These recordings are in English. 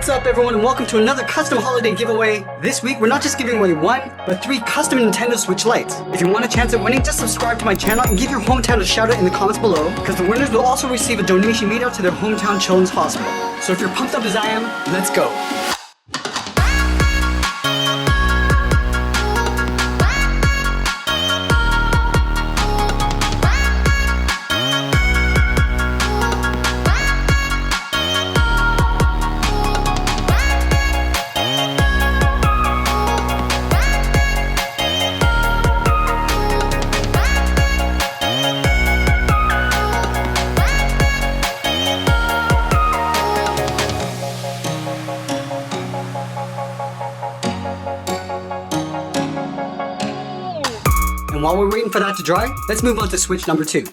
What's up everyone and welcome to another custom holiday giveaway. This week we're not just giving away one, but 3 custom Nintendo Switch lights. If you want a chance at winning, just subscribe to my channel and give your hometown a shout out in the comments below, because the winners will also receive a donation made out to their hometown children's hospital. So if you're pumped up as I am, let's go. And while we're waiting for that to dry, let's move on to switch number 2.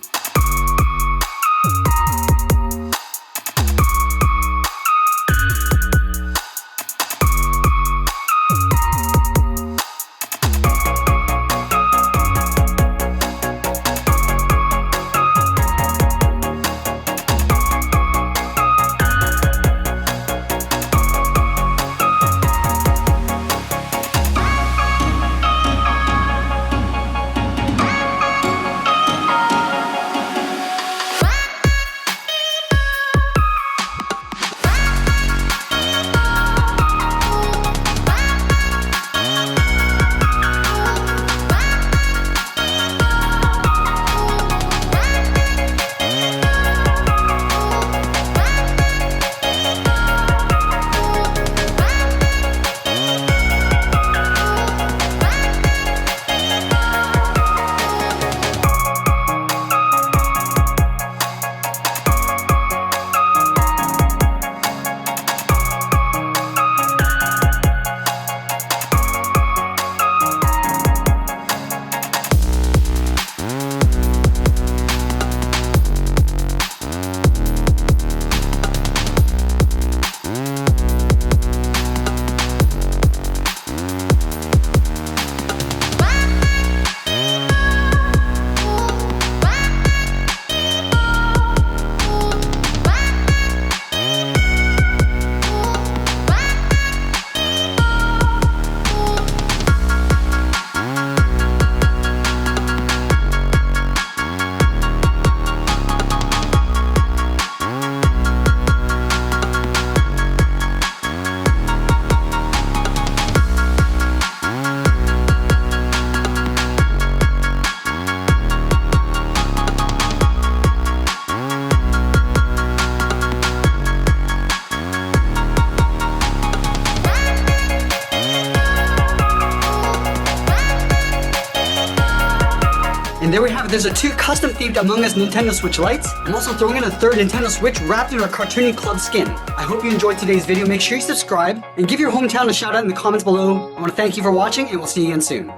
And there we have it, there's a 2 custom themed Among Us Nintendo Switch lights. I'm also throwing in a 3rd Nintendo Switch wrapped in our cartoony club skin. I hope you enjoyed today's video. Make sure you subscribe and give your hometown a shout out in the comments below. I want to thank you for watching and we'll see you again soon.